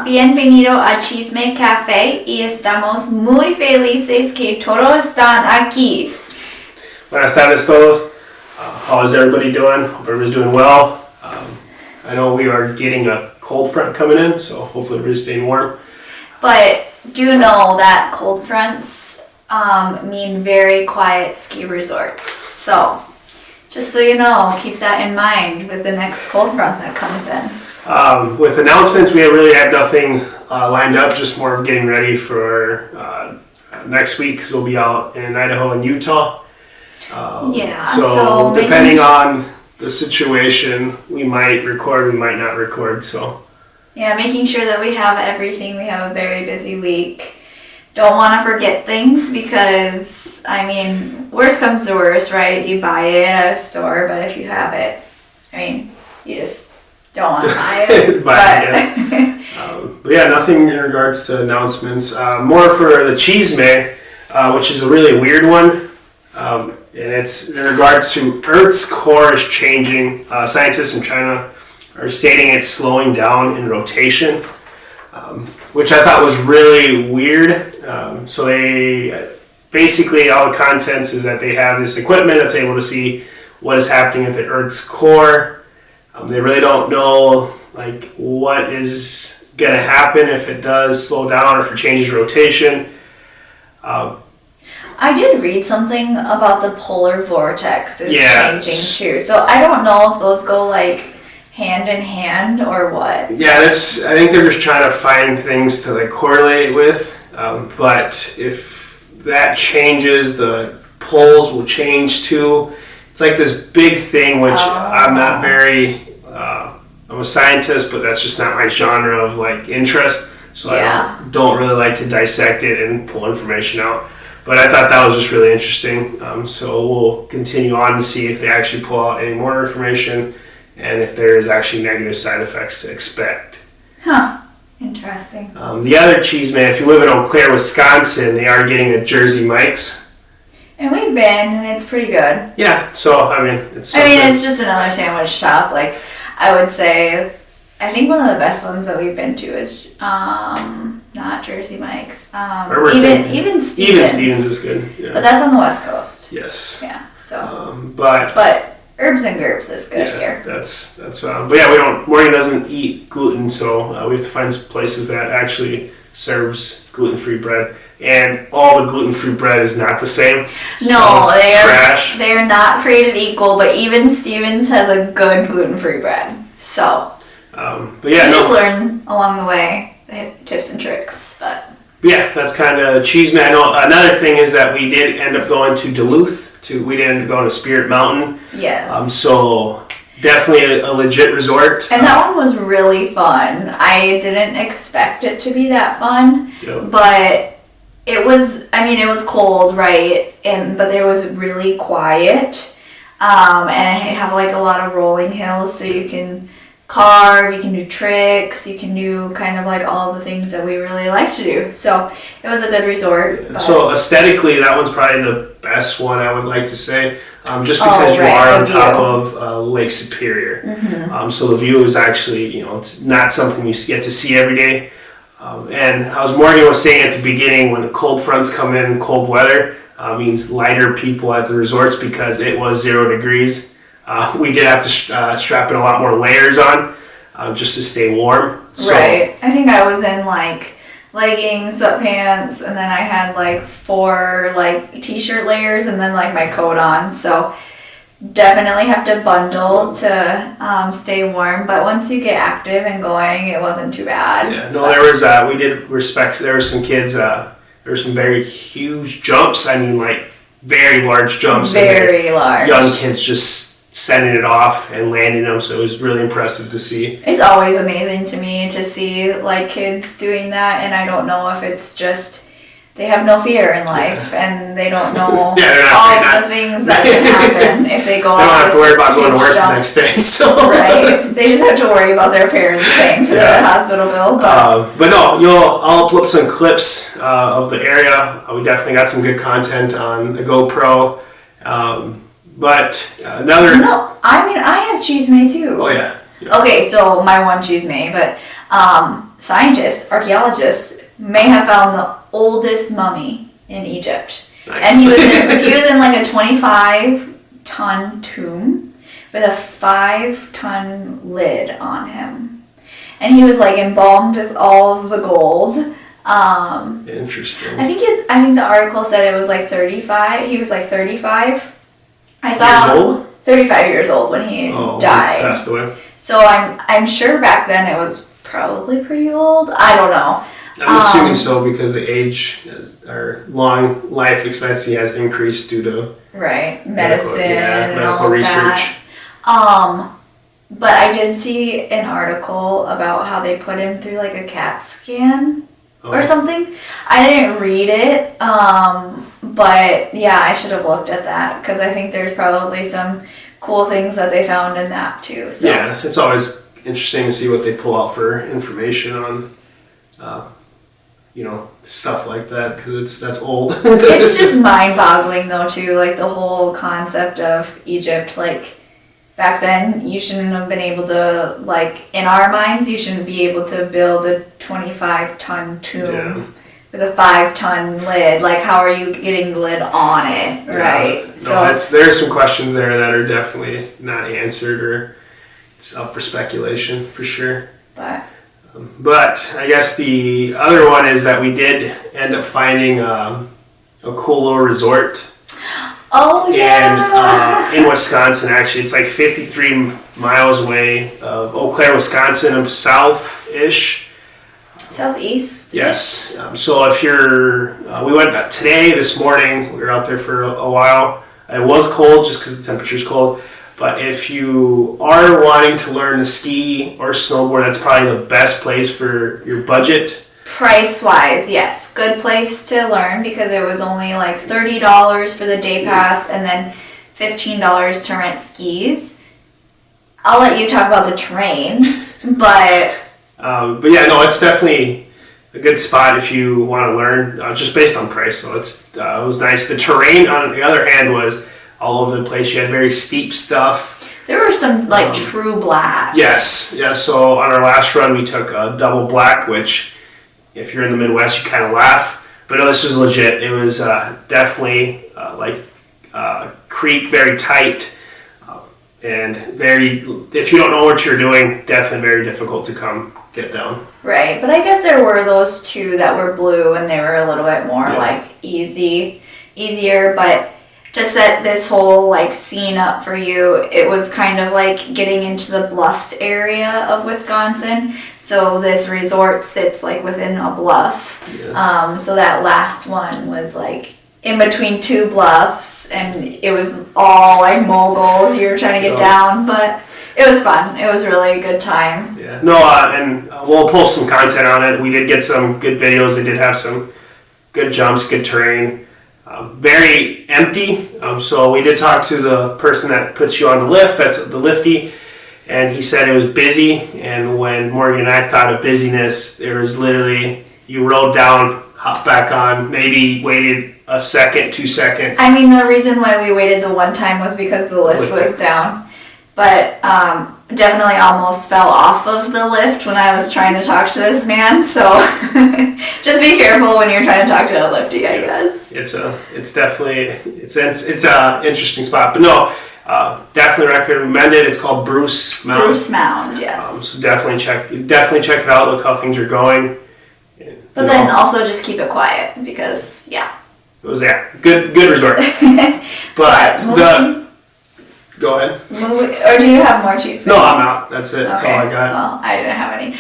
bienvenido a Chisme Café y estamos muy felices que todos están aquí. Buenas tardes todos. How is everybody doing? Hope everybody's doing well. I know we are getting a cold front coming in, so hopefully everybody's staying warm. But do know that cold fronts mean very quiet ski resorts. So, just so you know, keep that in mind with the next cold front that comes in. With announcements, we really have nothing lined up, just more of getting ready for next week, because we'll be out in Idaho and Utah. So depending on the situation, we might record, we might not record. So yeah, making sure that we have everything. We have a very busy week. Don't want to forget things because, I mean, worst comes to worst, right? You buy it at a store, but if you have it, I mean, you just don't want to buy it. But yeah, nothing in regards to announcements. More for the Chisme, which is a really weird one. And it's in regards to Earth's core is changing. Scientists from China are stating it's slowing down in rotation, which I thought was really weird. So they basically, all the contents is that they have this equipment that's able to see what is happening at the Earth's core. They really don't know like what is going to happen if it does slow down or if it changes rotation. I did read something about the polar vortex is changing too. So I don't know if those go like hand in hand or what. Yeah, I think they're just trying to find things to like correlate it with. But if that changes, the poles will change too. It's like this big thing, which I'm not very. I'm a scientist, but that's just not my genre of like interest. So I don't really like to dissect it and pull information out. But I thought that was just really interesting. So we'll continue on to see if they actually pull out any more information and if there is actually negative side effects to expect. Huh. Interesting. The other Chisme, if you live in Eau Claire, Wisconsin, they are getting a Jersey Mike's. And we've been, and it's pretty good. Yeah, so I mean, it's just another sandwich shop. Like, I would say, I think one of the best ones that we've been to is not Jersey Mike's. Even Stevens. Even Stevens is good. Yeah. But that's on the West Coast. Yes. Yeah. So. But Herbs and Gerbs is good here. That's. But yeah, Morgan doesn't eat gluten, so we have to find places that actually serves gluten-free bread. And all the gluten-free bread is not the same. No, trash. They are not created equal. But even Stevens has a good gluten-free bread. So. But yeah, you just learn along the way tips and tricks. But yeah, that's kind of Chisme. I know another thing is that we did end up going to Duluth. We did end up going to Spirit Mountain. Yes. So definitely a legit resort. And that one was really fun. I didn't expect it to be that fun, but it was. I mean, it was cold, right? But there was really quiet. And I have like a lot of rolling hills, so you can carve, you can do tricks, you can do kind of like all the things that we really like to do. So it was a good resort. Yeah. So aesthetically, that one's probably the best one, I would like to say, just because you are on top of Lake Superior. Mm-hmm. So the view is actually, it's not something you get to see every day. And as Morgan was saying at the beginning, when the cold fronts come in, cold weather means lighter people at the resorts because it was 0 degrees. We did have to strap in a lot more layers on just to stay warm. Right. I think I was in like leggings, sweatpants, and then I had like 4 like t-shirt layers and then like my coat on. So definitely have to bundle to stay warm. But once you get active and going, it wasn't too bad. Yeah. No, there was we did respect. There were some kids. There were some very huge jumps. I mean, like very large jumps. Very large. Young kids just sending it off and landing them, so it was really impressive to see. It's always amazing to me to see like kids doing that, and I don't know if it's just they have no fear in life and they don't know all the things that can happen if they go. They don't have to worry about going to work the next day. So. Right, they just have to worry about their parents paying for their hospital bill. But no, I'll upload some clips of the area. We definitely got some good content on the GoPro. But another. No, I mean I have Chisme too. Oh yeah. Okay, so my one Chisme, but scientists, archaeologists, may have found the oldest mummy in Egypt. Nice. And he was in like a 25-ton tomb with a 5-ton lid on him. And he was like embalmed with all of the gold. Interesting. I think the article said it was like 35. He was like 35. I saw years old? 35 years old when he died. He passed away. So I'm sure back then it was probably pretty old. I don't know. I'm assuming so because the age or long life expectancy has increased due to medicine and medical all research. That. But I did see an article about how they put him through like a CAT scan or something. I didn't read it, but yeah, I should have looked at that because I think there's probably some cool things that they found in that too. So. Yeah, it's always interesting to see what they pull out for information on, stuff like that because that's old. It's just mind-boggling though too, like the whole concept of Egypt. Like back then, you shouldn't have been able to, like in our minds, you shouldn't be able to build a 25-ton tomb with a 5-ton lid. Like how are you getting the lid on it, right? No, there's some questions there that are definitely not answered or it's up for speculation for sure. But I guess the other one is that we did end up finding a cool little resort. Oh yeah. In Wisconsin, actually, it's like 53 miles away of Eau Claire, Wisconsin, south-ish. Southeast. Yes. So if you're, we went this morning. We were out there for a while. It was cold just because the temperature's cold. But if you are wanting to learn to ski or snowboard, that's probably the best place for your budget. Price-wise, yes. Good place to learn because it was only like $30 for the day pass and then $15 to rent skis. I'll let you talk about the terrain, but yeah, no, it's definitely a good spot if you want to learn, just based on price. So it was nice. The terrain, on the other hand, was all over the place. You had very steep stuff. There were some true blacks. Yes, yeah. So on our last run, we took a double black, which if you're in the Midwest, you kind of laugh. But no, this was legit. It was definitely creek, very tight, and if you don't know what you're doing, definitely very difficult to get down. Right, but I guess there were those two that were blue, and they were a little bit more easier, but to set this whole scene up for you, it was kind of like getting into the bluffs area of Wisconsin. So this resort sits within a bluff. Yeah. So that last one was in between two bluffs, and it was all moguls. You were trying to get down, but it was fun. It was really a good time. Yeah. No, and we'll post some content on it. We did get some good videos. They did have some good jumps, good terrain. Very empty. So we did talk to the person that puts you on the lift. That's the lifty. And he said it was busy. And when Morgan and I thought of busyness, it was literally you rode down, hopped back on, maybe waited a second, 2 seconds. I mean, the reason why we waited the one time was because the lift was down. But definitely almost fell off of the lift when I was trying to talk to this man. So just be careful when you're trying to talk to a lifty, I guess. It's definitely a interesting spot. But no, definitely recommend it. It's called Bruce Mound. Bruce Mound, yes. So definitely check it out. Look how things are going. But then also just keep it quiet because it was good resort. But go ahead. Or do you have more cheese? No, I'm out. That's it. That's all I got. Well, I didn't have any.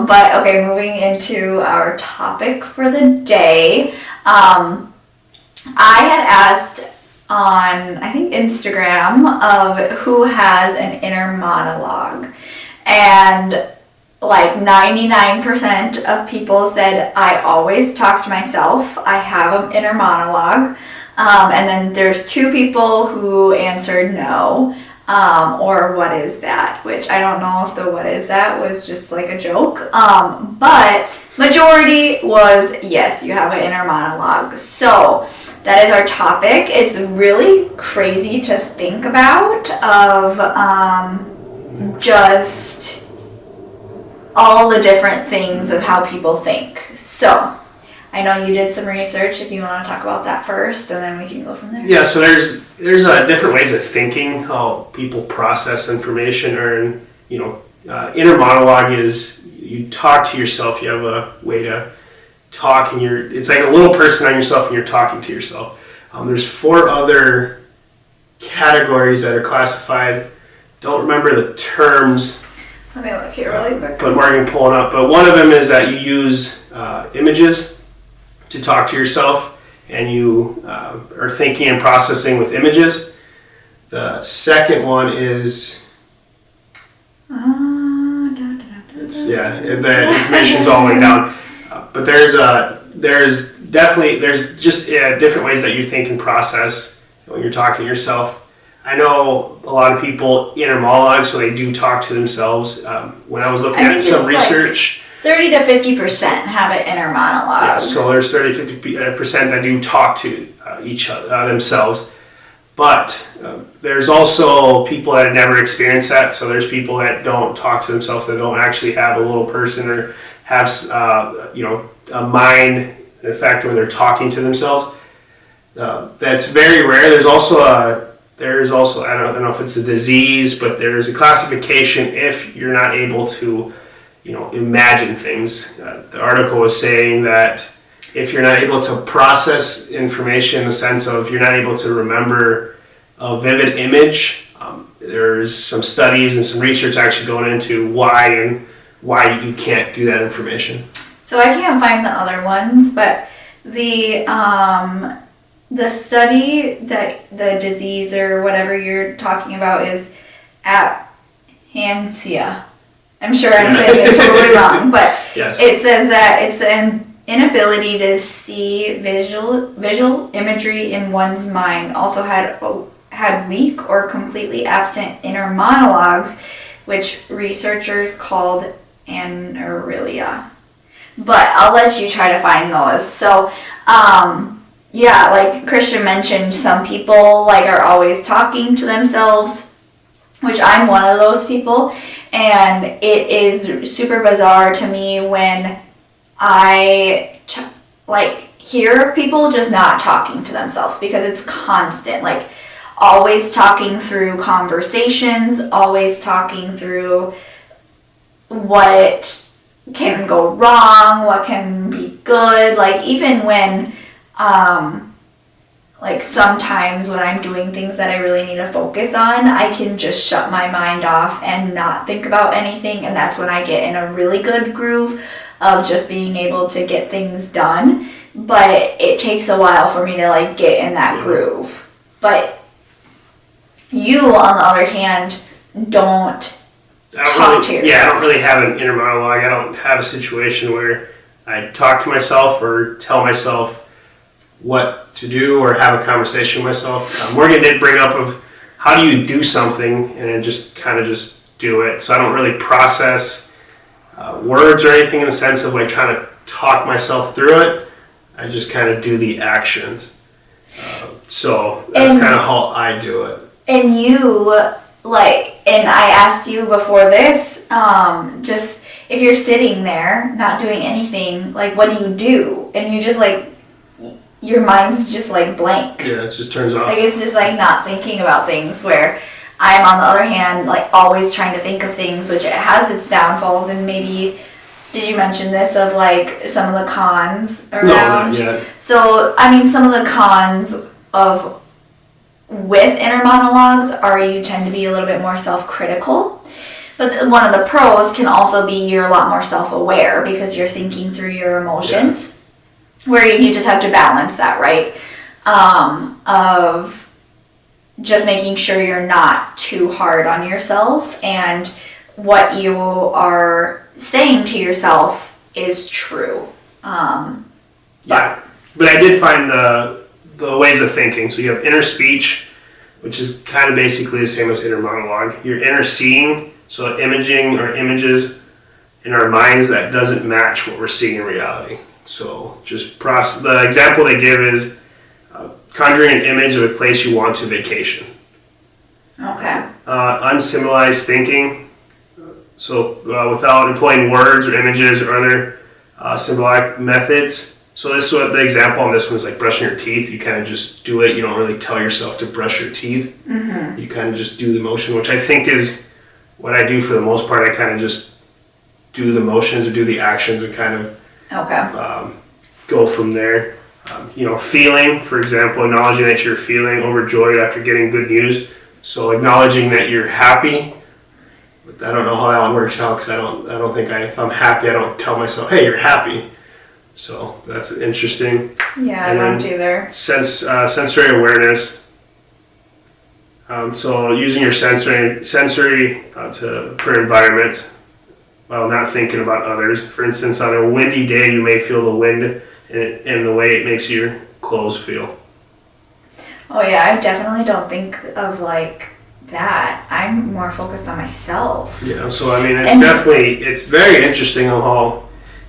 But okay, moving into our topic for the day. I had asked on, I think, Instagram of who has an inner monologue. And 99% of people said, I always talk to myself. I have an inner monologue. And then there's 2 people who answered no, or what is that, which I don't know if the what is that was just a joke, but majority was yes, you have an inner monologue. So that is our topic. It's really crazy to think about of just all the different things of how people think. So I know you did some research. If you want to talk about that first, and then we can go from there. Yeah, so there's different ways of thinking, how people process information, or inner monologue is you talk to yourself. You have a way to talk, and it's like a little person on yourself, and you're talking to yourself. There's 4 other categories that are classified. Don't remember the terms. Let me look here really quick. But Morgan pulling up. But one of them is that you use images to talk to yourself, and you are thinking and processing with images. The second one is the information's all the way down. But there's just different ways that you think and process when you're talking to yourself. I know a lot of people inner monologue, so they do talk to themselves. When I was looking at some research, 30 to 50% have an inner monologue. Yeah, so there's 30-50% that do talk to each other themselves. But there's also people that have never experienced that. So there's people that don't talk to themselves, that don't actually have a little person or have a mind effect when they're talking to themselves. That's very rare. There's also I don't know if it's a disease, but there's a classification if you're not able to imagine things. The article was saying that if you're not able to process information in the sense of you're not able to remember a vivid image, there's some studies and some research actually going into why you can't do that information. So I can't find the other ones, but the study that the disease or whatever you're talking about is aphantasia. I'm sure I'm saying it totally wrong, but yes. It says that it's an inability to see visual imagery in one's mind. Also had weak or completely absent inner monologues, which researchers called aneurysm. But I'll let you try to find those. So, like Christian mentioned, some people are always talking to themselves, which I'm one of those people, and it is super bizarre to me when I hear of people just not talking to themselves, because it's constant, always talking through conversations, always talking through what can go wrong, what can be good, even when sometimes when I'm doing things that I really need to focus on, I can just shut my mind off and not think about anything, and that's when I get in a really good groove of just being able to get things done. But it takes a while for me to get in that groove. But you, on the other hand, don't talk to yourself. Yeah, I don't really have an inner monologue. I don't have a situation where I talk to myself or tell myself what to do or have a conversation with myself. Morgan did bring up of how do you do something and just kind of just do it. So I don't really process words or anything in the sense of trying to talk myself through it. I just kind of do the actions. So that's kind of how I do it. And you, and I asked you before this, just if you're sitting there not doing anything, what do you do? And you just your mind's just blank. Yeah, it just turns off. It's just not thinking about things, where I'm, on the other hand, always trying to think of things, which it has its downfalls. And maybe, did you mention this of some of the cons around? No, not yet. So, some of the cons with inner monologues are you tend to be a little bit more self-critical. But one of the pros can also be you're a lot more self-aware because you're thinking through your emotions. Yeah. Where you just have to balance that, right? Of just making sure you're not too hard on yourself and what you are saying to yourself is true. But I did find the ways of thinking. So you have inner speech, which is kind of basically the same as inner monologue. Your inner seeing, so imaging or images in our minds that doesn't match what we're seeing in reality. So just the example they give is conjuring an image of a place you want to vacation. Okay. Unsymbolized thinking. So without employing words or images or other symbolic methods. So this is what the example on this one is like brushing your teeth. You kind of just do it. You don't really tell yourself to brush your teeth. Mm-hmm. You kind of just do the motion, which I think is what I do for the most part. I kind of just do the motions or do the actions and kind of go from there. Feeling, for example, acknowledging that you're feeling overjoyed after getting good news. So acknowledging that you're happy. But I don't know how that one works out because I don't think if I'm happy, I don't tell myself, hey, you're happy. So that's interesting. Yeah, I don't either. Sensory awareness. So using your sensory for environment while not thinking about others. For instance, on a windy day, you may feel the wind and the way it makes your clothes feel. Oh yeah, I definitely don't think of like that. I'm more focused on myself. Yeah, so I mean, it's very interesting how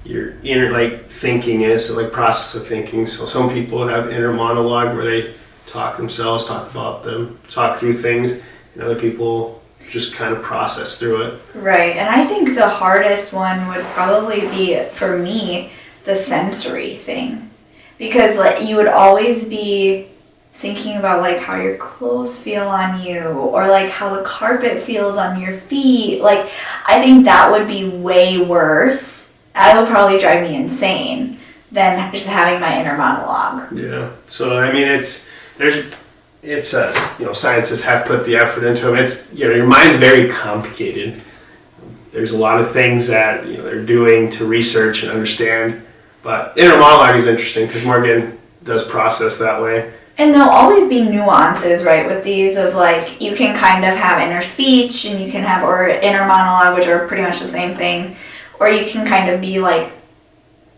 your inner thinking is, so process of thinking. So some people have inner monologue where they talk themselves, talk about them, talk through things, and other people just kind of process through it. Right, and I think the hardest one would probably be, for me, the sensory thing. Because you would always be thinking about how your clothes feel on you, or how the carpet feels on your feet. I think that would be way worse. That would probably drive me insane than just having my inner monologue. Yeah. So I mean, scientists have put the effort into them. It's your mind's very complicated. There's a lot of things that they're doing to research and understand. But inner monologue is interesting because Morgan does process that way. And there'll always be nuances, right, with these of you can kind of have inner speech and you can have or inner monologue, which are pretty much the same thing. Or you can kind of be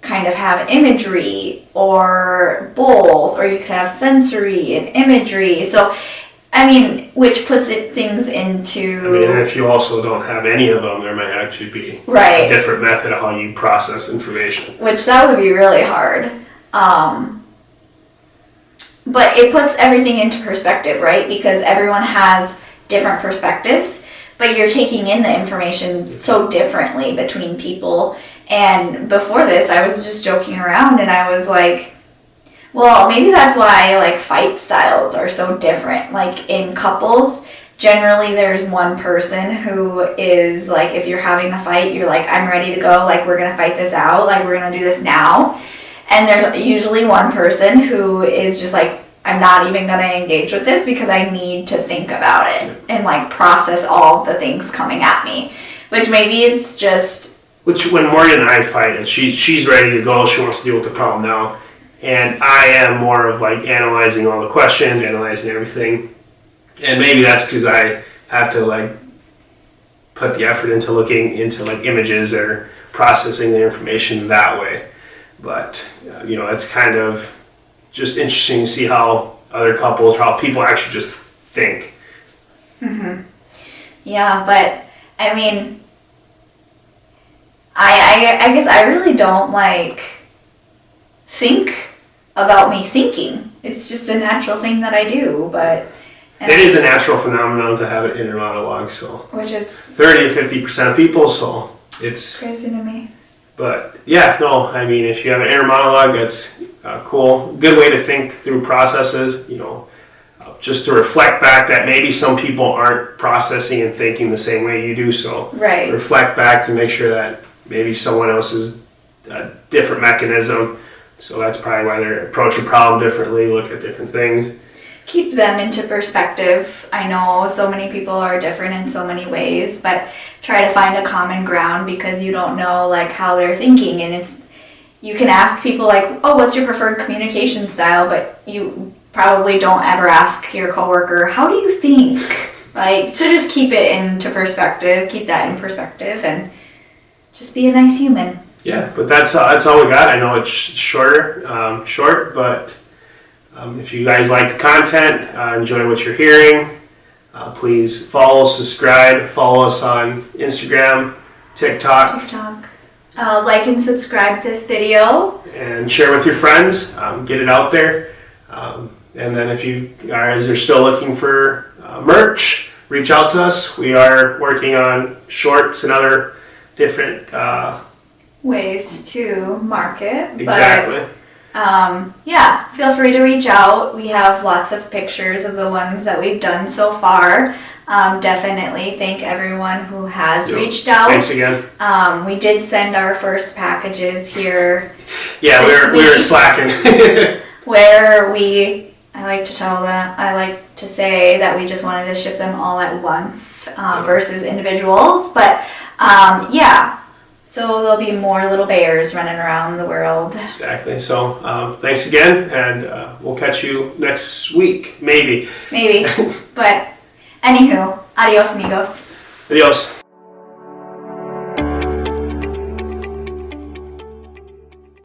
kind of have imagery or both, or you could have sensory and imagery. So, I mean, which puts things into... I mean, if you also don't have any of them, there might actually be a different method of how you process information. Which that would be really hard. But it puts everything into perspective, right? Because everyone has different perspectives. But you're taking in the information so differently between people. And before this, I was just joking around and I was like, well, maybe that's why fight styles are so different. In couples, generally there's one person who is if you're having a fight, you're I'm ready to go, we're going to fight this out, we're going to do this now. And there's usually one person who is just I'm not even going to engage with this because I need to think about it and process all the things coming at me. Which maybe it's just... Which when Morgan and I fight, and she's ready to go, she wants to deal with the problem now. And I am more of analyzing all the questions, analyzing everything. And maybe that's because I have to put the effort into looking into images or processing the information that way. But, it's kind of just interesting to see how other couples, how people actually just think. Mm-hmm. Yeah, but I mean, I guess I really don't think about me thinking. It's just a natural thing that I do, but... It is a natural phenomenon to have an inner monologue, so... Which is... 30 to 50% of people, so it's... Crazy to me. But, yeah, no, I mean, if you have an inner monologue, that's cool. Good way to think through processes, just to reflect back that maybe some people aren't processing and thinking the same way you do, so... Right. Reflect back to make sure that maybe someone else is a different mechanism, so that's probably why they approach a problem differently, look at different things. Keep them into perspective. I know so many people are different in so many ways, but try to find a common ground because you don't know how they're thinking, and you can ask people oh, what's your preferred communication style, but you probably don't ever ask your coworker, how do you think? So just keep it into perspective, keep that in perspective, and just be a nice human. Yeah, but that's all we got. I know it's short, but if you guys like the content, enjoy what you're hearing, please follow, subscribe, follow us on Instagram, TikTok. Like and subscribe this video. And share with your friends, get it out there. And then if you guys are still looking for merch, reach out to us. We are working on shorts and other different ways to market. Exactly. Yeah, feel free to reach out. We have lots of pictures of the ones that we've done so far. Definitely thank everyone who has reached out. Thanks again. We did send our first packages here. Yeah, we were slacking. Where I like to say that we just wanted to ship them all at once versus individuals. But yeah. So there'll be more little bears running around the world. Exactly. So thanks again, and we'll catch you next week, maybe. Maybe. But anywho, adios amigos. Adios.